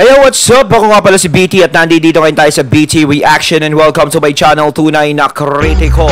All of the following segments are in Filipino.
Ayo, what's up? Ako nga pala si BT at nandito ngayon tayo sa BT Reaction and welcome to my channel, Tunay na Kritiko.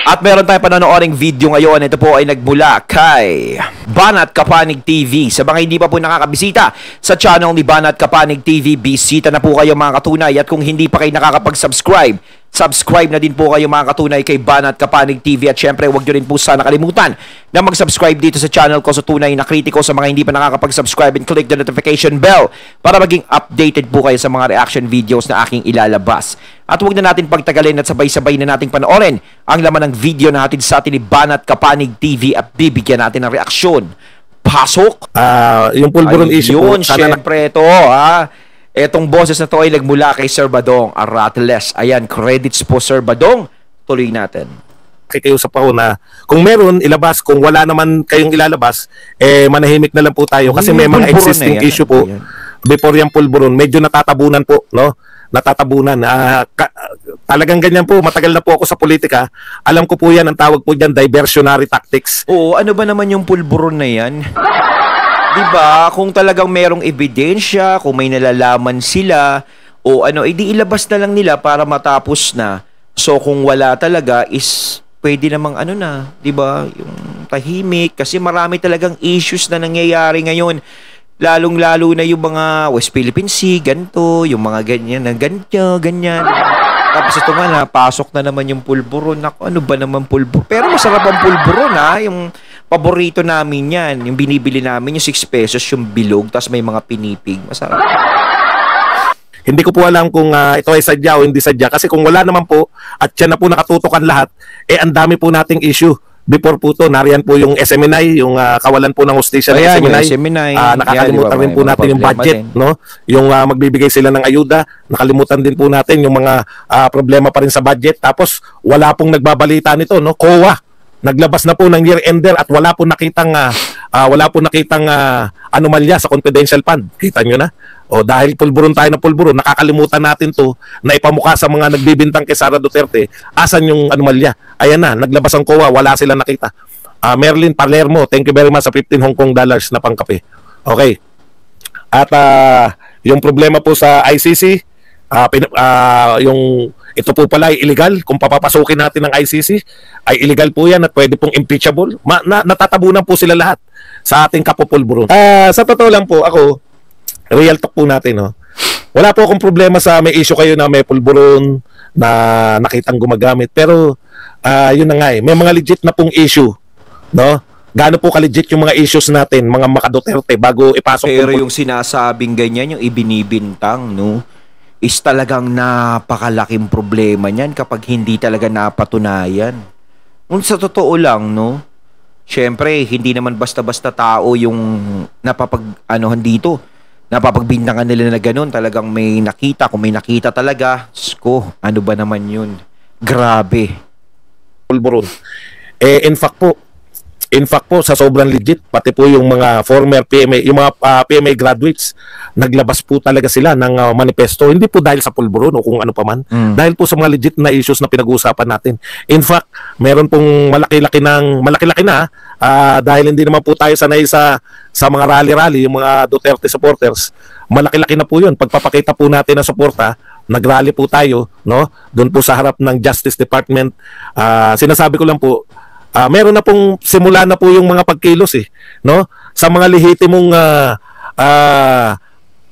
At meron tayong panonooring video ngayon. Ito po ay nagmula kay Banat Kapanig TV. Sa mga hindi pa po nakakabisita sa channel ni Banat Kapanig TV, bisita na po kayo mga katunay. At kung hindi pa kayo nakakapag-subscribe, subscribe na din po kayo mga katunay kay Banat Kapanig TV. At syempre, huwag nyo rin po sana kalimutan na mag-subscribe dito sa channel ko sa Tunay na Kritiko. Sa mga hindi pa nakakapag-subscribe, and click the notification bell para maging updated po kayo sa mga reaction videos na aking ilalabas. At huwag na natin pagtagalin at sabay-sabay na nating panoorin ang laman ng video na natin sa atin ni Banat Kapanig TV at bibigyan natin ng reaksyon. Pasok! Yung pulburon issue po. Yun, syempre ito ha. Etong boses na to ay nagmula kay Sir Badong Aratiles. Ayan, credits po Sir Badong. Tuloy natin. Kikiusap ako na kung meron, ilabas. Kung wala naman kayong ilalabas, manahimik na lang po tayo. Kasi may mga existing issue po. Before yung pulburon, medyo natatabunan po, no? Natatabunan. Talagang ganyan po. Matagal na po ako sa politika. Alam ko po yan, ang tawag po dyan, diversionary tactics. Oo, ano ba naman yung pulburon na yan? Diba, kung talagang merong ebidensya, kung may nalalaman sila, o ano, edi ilabas na lang nila para matapos na. So, kung wala talaga, is pwede namang ano na, diba, yung tahimik. Kasi marami talagang issues na nangyayari ngayon. Lalong-lalo na yung mga West Philippine Sea, ganito, yung mga ganyan, na ganyan, ganyan. Tapos ito nga na, pasok na naman yung pulburon. Naku, ano ba naman pulburon? Pero masarap ang pulburon ha, yung paborito namin yan. Yung binibili namin, yung 6 pesos, yung bilog, tapos may mga pinipig. Masarap. Hindi ko po alam kung ito ay sadya o hindi sadya. Kasi kung wala naman po, at yan na po nakatutukan lahat, ang dami po nating issue. Before po to, nariyan po yung SMNI, yung kawalan po ng hostisya ng SMNI. Nakakalimutan rin po natin yung budget, no? Yung magbibigay sila ng ayuda. Nakalimutan din po natin yung mga problema pa rin sa budget. Tapos wala pong nagbabalita nito, no? COA. Naglabas na po ng year-ender at wala po nakitang anomalya sa confidential fund. Kita nyo na? O dahil pulburon tayo na pulburon, nakakalimutan natin to na ipamukha sa mga nagbibintang kay Sara Duterte, asan yung anomalya? Ayan na, naglabas ang COA, wala sila nakita. Merlin Palermo, thank you very much sa 15 Hong Kong dollars na pangkape. Okay. At yung problema po sa ICC, yung ito po pala ay illegal. Kung papapasukin natin ng ICC, ay illegal po yan at pwede pong impeachable. Natatabunan po sila lahat sa ating kapupulburon. Sa totoo lang po, ako, real talk po natin, no? Wala po akong problema sa may issue kayo na may pulburon na nakitang gumagamit. Pero, yun na nga may mga legit na pong issue, no? Gaano po ka-legit yung mga issues natin, mga makaduterte, bago ipasok. Pero yung sinasabing ganyan, yung ibinibintang, no? Is talagang napakalaking problema niyan kapag hindi talaga napatunayan. Kung sa totoo lang, no? Syempre, hindi naman basta-basta tao yung dito. Napapagbintangan nila na gano'n. Talagang may nakita. Kung may nakita talaga, sko, ano ba naman yun? Grabe. Pulburon. In fact po, sa sobrang legit, pati po yung mga former PMA, yung mga PMA graduates, naglabas po talaga sila ng manifesto. Hindi po dahil sa pulburon o kung ano pa man. Dahil po sa mga legit na issues na pinag-uusapan natin. In fact, meron pong malaki-laki na, dahil hindi naman po tayo sanay sa mga rally-rally, yung mga Duterte supporters. Malaki-laki na po yun. Pagpapakita po natin ng suporta, nagrally po tayo, no? Doon po sa harap ng Justice Department. Sinasabi ko lang po, meron na pong simula na po yung mga pagkilos no? Sa mga lehitimong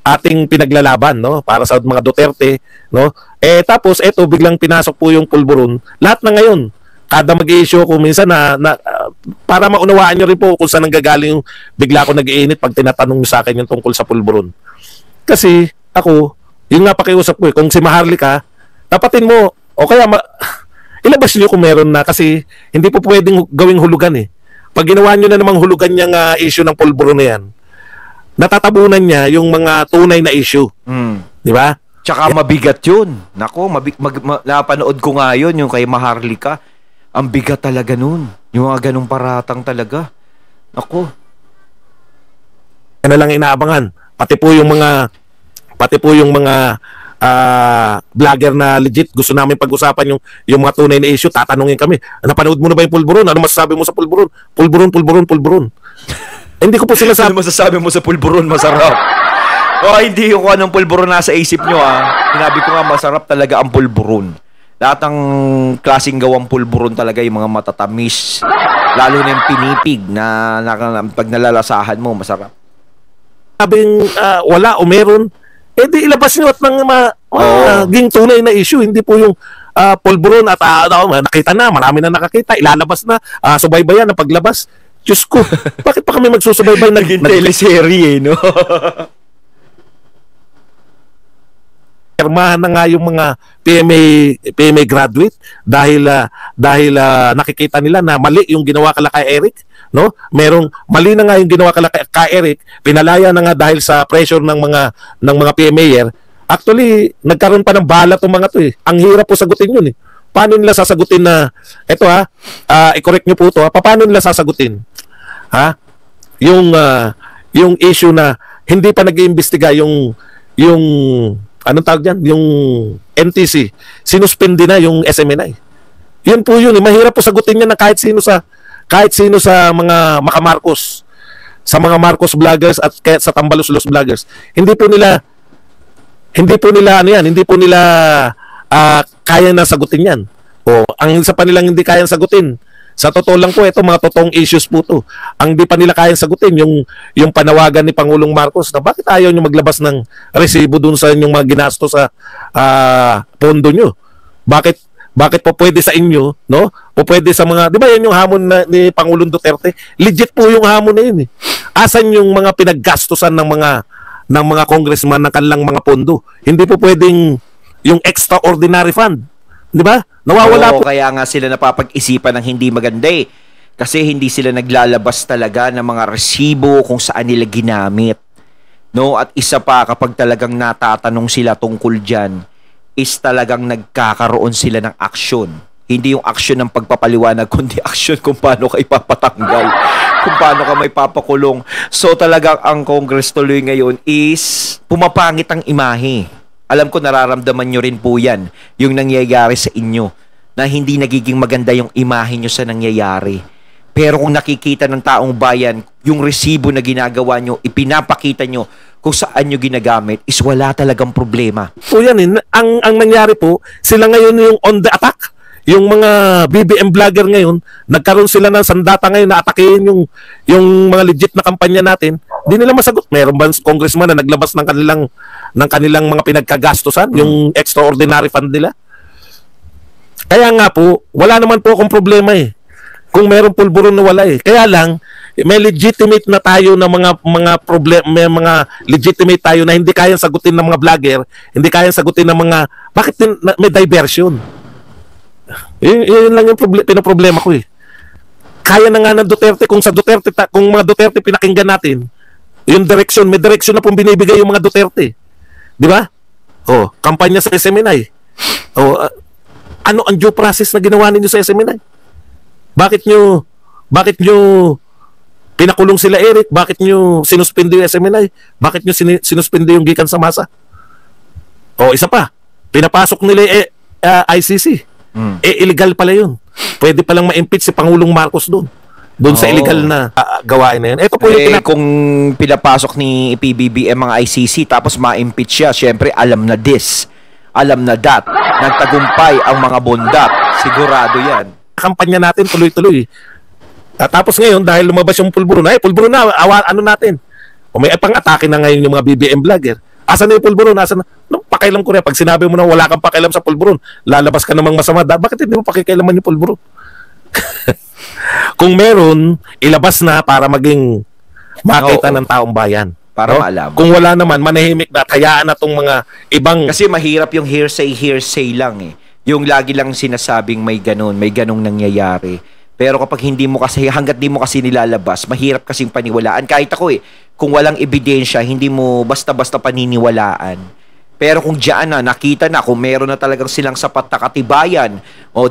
ating pinaglalaban, no? Para sa mga Duterte, no? Tapos eto biglang pinasok po yung pulburon. Lahat na ngayon, kada mag-i-issue ko minsan para maunawaan nyo rin po kung saan nanggagaling yung bigla ako nag-iinit pag tinatanong nyo sa akin yung tungkol sa pulburon. Kasi ako, yung nga pakiusap ko kung si Maharlika, tapatin mo, o kaya ilabas niyo kung meron na kasi hindi po pwedeng gawing hulugan Pag ginawa niyo na namang hulugan yung issue ng pulburon na yan, natatabunan niya yung mga tunay na issue. Di ba? Tsaka mabigat yun. Nako, napanood ko nga yun, yung kay Maharlika. Ang bigat talaga nun. Yung mga ganong paratang talaga. Nako. Yan na lang inaabangan. Pati po yung mga vlogger na legit, gusto namin pag-usapan yung mga tunay na issue, tatanungin kami, napanood mo na ba yung pulburon? Ano masasabi mo sa pulburon? Pulburon. Hindi ko po sinasabi. Ano masasabi mo sa pulburon masarap? Hindi yung kung anong pulburon nasa isip nyo, Sinabi ko nga, masarap talaga ang pulburon. Lahat ng klaseng gawang pulburon talaga, yung mga matatamis. Lalo na yung pinipig na pag nalalasahan mo, masarap. Sabing wala o meron, di ilabas nyo at maging tunay na issue. Hindi po yung pulburon at nakita na, marami na nakakita, ilalabas na, subaybayan ang paglabas. Diyos ko, bakit pa kami magsusubaybay? Naging teleserye, no? Pirmahan na nga yung mga PMA graduate dahil nakikita nila na mali yung ginawa kala kay Eric, no? Mali na nga yung ginawa kala kay Eric, pinalaya na nga dahil sa pressure ng mga PMAer. Actually, nagkaroon pa ng bala tong mga to eh. Ang hirap po sagutin yun eh. Paano nila sasagutin na eto i-correct niyo po to paano nila sasagutin? Yung issue na hindi pa nag-iimbestiga yung anong tawag diyan? Yung NTC, sinuspindi na yung SMNI. Yun po yun. Mahirap po sagutin yan na kahit sino sa mga Marcos, sa mga Marcos vloggers at kahit sa Tambaluslos vloggers. Hindi po nila kaya na sagutin yan. Ang isa pa nilang hindi kayang sagutin. Sa totoo lang po, ito mga totoong issues po to. Ang di pa nila kayang sagutin, yung panawagan ni Pangulong Marcos na bakit ayaw nyo maglabas ng resibo dun sa inyong mga ginasto sa pondo nyo. Bakit po pwede sa inyo, no? O pwede sa mga, di ba yan yung hamon ni Pangulong Duterte? Legit po yung hamon na yun eh. Asan yung mga pinaggastusan ng mga congressman ng kanilang mga pondo? Hindi po pwedeng yung extraordinary fund. Di ba? Nawawala po. Kaya nga sila napapag-isipan ng hindi maganda eh. Kasi hindi sila naglalabas talaga ng mga resibo kung saan nila ginamit. No? At isa pa, kapag talagang natatanong sila tungkol dyan, is talagang nagkakaroon sila ng aksyon. Hindi yung aksyon ng pagpapaliwanag, kundi aksyon kung paano ka ipapatanggal, kung paano ka may papakulong. So talagang ang Congress tuloy ngayon is pumapangit ang imahe. Alam ko nararamdaman nyo rin po yan, yung nangyayari sa inyo, na hindi nagiging maganda yung imahe nyo sa nangyayari. Pero kung nakikita ng taong bayan, yung resibo na ginagawa nyo, ipinapakita nyo kung saan nyo ginagamit, is wala talagang problema. So yan ang nangyari po, sila ngayon yung on the attack. Yung mga BBM vlogger ngayon, nagkaroon sila ng sandata ngayon na atakihin yung mga legit na kampanya natin. Hindi nila masagot. Meron ba congressman na naglabas ng kanilang mga pinagkagastusan, yung extraordinary fund nila? Kaya nga po, wala naman po akong problema eh. Kung meron pulburon na wala eh. Kaya lang, may legitimate na tayo na mga problema, may mga legitimate tayo na hindi kayang sagutin ng mga vlogger, hindi kayang sagutin ng mga, bakit may diversion? Yun lang yung pinoproblema ko eh. Kaya na nga ng Duterte, kung mga Duterte pinakinggan natin, yung direction, may direction na pong binibigay yung mga Duterte. Di ba? Kampanya sa SMNI. Ano ang due process na ginawa ninyo sa SMNI? Bakit nyo pinakulong sila Eric? Bakit nyo sinuspindi yung SMNI? Bakit nyo sinuspindi yung gikan sa masa? Isa pa, pinapasok nila ICC. Illegal pala yun. Pwede palang ma-impeach si Pangulong Marcos doon sa illegal na gawain na yun. Ito po yung kung pinapasok ni PBBM mga ICC tapos ma-impeach siya, syempre alam na this, alam na that, nagtagumpay ang mga bondat, sigurado yan. Kampanya natin tuloy-tuloy. Tapos ngayon dahil lumabas yung pulburon na natin. May pang-atake na ngayon yung mga BBM vlogger. Asan na yung pulburon? Pakialam ko rin. Pag sinabi mo na wala kang pakialam sa pulburon, lalabas ka namang masama. Bakit hindi mo pakikialaman yung pulburon? Kung meron, ilabas na para maging makita ng taong bayan. Para maalam. Kung wala naman, manahimik na, hayaan na itong mga ibang... Kasi mahirap yung hearsay lang eh. Yung lagi lang sinasabing may ganong nangyayari. Pero kapag hanggat di mo kasi nilalabas, mahirap kasing paniwalaan. Kahit ako kung walang ebidensya, hindi mo basta-basta paniniwalaan. Pero kung diyan na, nakita na, kung meron na talagang silang sapat na katibayan,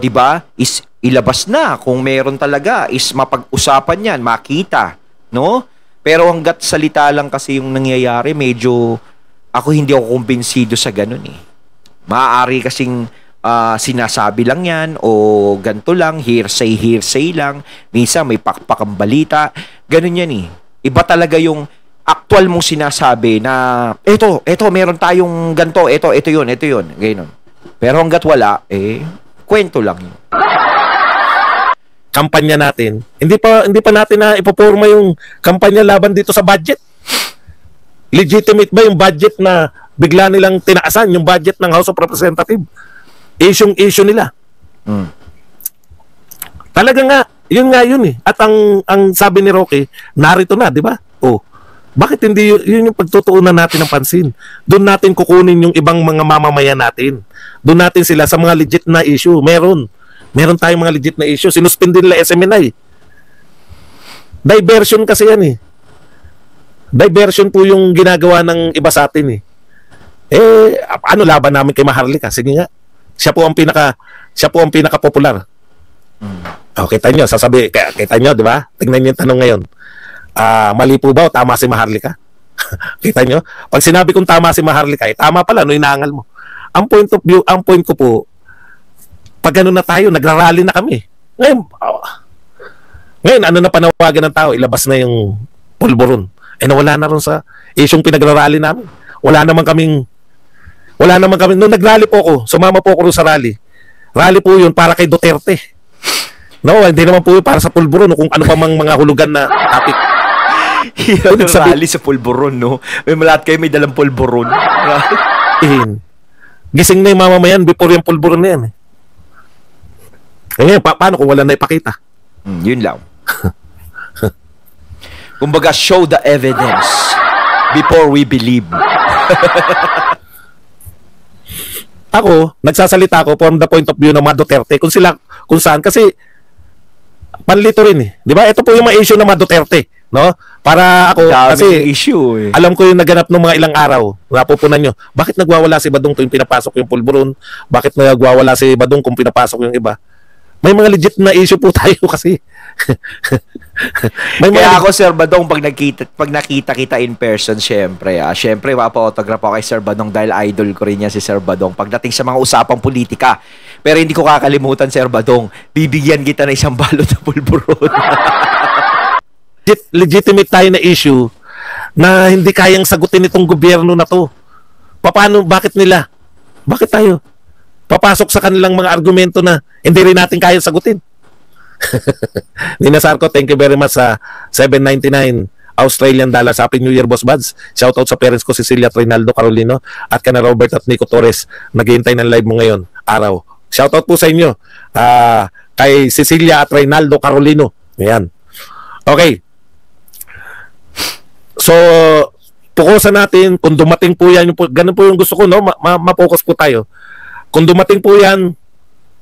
di ba, is ilabas na. Kung meron talaga, is mapag-usapan yan, makita, no? Pero hanggat salita lang kasi yung nangyayari, medyo, hindi ako kumbinsido sa ganun eh. Maaari kasing, sinasabi lang yan o ganito lang, hearsay lang, minsan may pakpak ang balita, ganun yan eh. Iba talaga yung actual mong sinasabi na eto, meron tayong ganto, ito yun, ganoon. Pero hangga't wala, kwento lang yun. Kampanya natin, hindi pa natin na ipoporma yung kampanya laban dito sa budget. Legitimate ba yung budget na bigla nilang tinaasan, yung budget ng House of Representatives? Issue nila. Talaga nga, yun eh. At ang sabi ni Roque, narito na, di ba? Bakit hindi yun yung pagtutuunan natin ng pansin? Doon natin kukunin yung ibang mga mamamayan natin. Doon natin sila sa mga legit na issue. Meron tayong mga legit na issue. Sinuspindi nila SMNI. Diversion kasi yan eh. Diversion po yung ginagawa ng iba sa atin eh. Ano laban namin kay Maharlika? Sige nga. Siya po ang pinaka-popular. Kita nyo, kita nyo, di ba? Tingnan nyo yung tanong ngayon. Mali po ba o tama si Maharlika? Kita nyo? Pag sinabi kong tama si Maharlika, tama pala, no, inaangal mo. Ang point ko po, pag gano'n na tayo, nagrarally na kami. Ngayon, ano na panawagan ng tao? Ilabas na yung pulburon. Nawala na ron sa isyong pinagrarally namin. Wala naman kami. Nung nagrally po ako, sumama po ako ron sa rally. Rally po yun para kay Duterte. No, hindi naman po yun para sa pulburon o kung ano pa mang mga hulugan na topic. Rally sa pulburon, no? Lahat kayo may dalang pulburon. Gising na yung mamamayan before yung pulburon na yan. Ngayon, paano kung wala na ipakita? Yun lang. Kumbaga, show the evidence before we believe. Ako, nagsasalita ako from the point of view ng mga Duterte kung saan kasi panlito rin eh. Di ba? Ito po yung mga issue ng mga Duterte, no? Para ako kasi issue eh. Alam ko yung naganap ng mga ilang araw. Napupunan nyo. Bakit nagwawala si Badong tuwing pinapasok yung pulburon? Bakit nagwawala si Badong kung pinapasok yung iba? May mga legit na issue po tayo kasi. Kaya ako, Sir Badong, pag nakita kita in person, syempre mapa-autograph ako kay Sir Badong dahil idol ko rin niya si Sir Badong pagdating sa mga usapang politika. Pero hindi ko kakalimutan, Sir Badong, bibigyan kita ng isang balot na pulburon. Legitimate tayo na issue na hindi kayang sagutin itong gobyerno na to. Paano, bakit tayo papasok sa kanilang mga argumento na hindi rin natin kaya sagutin? Nina Sarko, thank you very much sa 799 Australian dollars. Happy New Year, Boss Buds. Shoutout sa parents ko, Cecilia at Reynaldo Carolino, at kana Robert at Nico Torres, naghihintay ng live mo ngayon, araw. Shoutout po sa inyo, kay Cecilia at Reynaldo Carolino. Ayan. Okay. So, pukusan natin, kung dumating po yan, ganun po yung gusto ko, no? Ma-focus po tayo. Kung dumating po yan,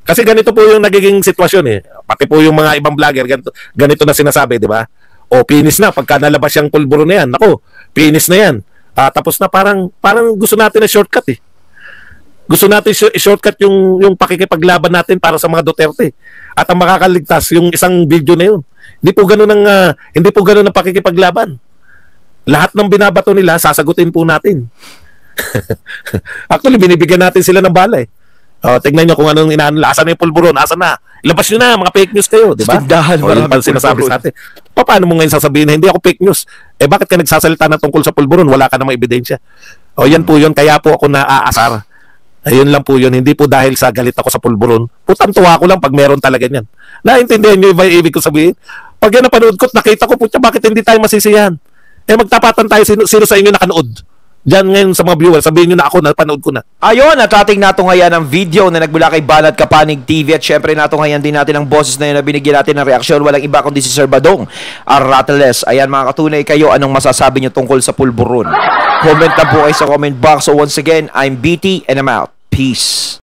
kasi ganito po yung nagiging sitwasyon eh. Pati po yung mga ibang vlogger, ganito na sinasabi, di ba? Finish na, pagka nalabas yung pulburo na yan, ako, finish na yan. Tapos na parang gusto natin na shortcut eh. Gusto natin i-shortcut yung pakikipaglaban natin para sa mga Duterte. At ang makakaligtas, yung isang video na yun. Hindi po ganun ang pakikipaglaban. Lahat ng binabato nila, sasagutin po natin. Actually, binibigyan natin sila ng bala eh. Tingnan nyo kung anong inaano. Asan na yung pulburon? Asan na? Ilabas nyo na, mga fake news kayo, di ba? Tindahan, marami sinasabi sa atin. Paano mo ngayon sasabihin na hindi ako fake news? Bakit ka nagsasalita na tungkol sa pulburon? Wala ka namang ebidensya. Yan po yun. Kaya po ako naaasar. Ayun lang po yun. Hindi po dahil sa galit ako sa pulburon. Tuwa ko lang pag meron talaga yan. Naintindihan nyo ba yung ibig ko sabihin? Pag yan napanood ko, nakita ko po siya, bakit hindi tayo masisiyahan? Magtapatan tayo sino sa inyo nakanood. Diyan ngayon sa mga viewers, sabihin nyo na ako, napanood ko na. Ayun, at ating natungayan ang video na nagmula kay Banat Kapanig TV, at syempre natungayan din natin ang boses na yun na binigyan natin ng reaksyon. Walang iba kundi si Sir Badong Arrateles. Ayan mga katunay, kayo, anong masasabi nyo tungkol sa pulburon? Comment na po kayo sa comment box. So once again, I'm BT and I'm out. Peace.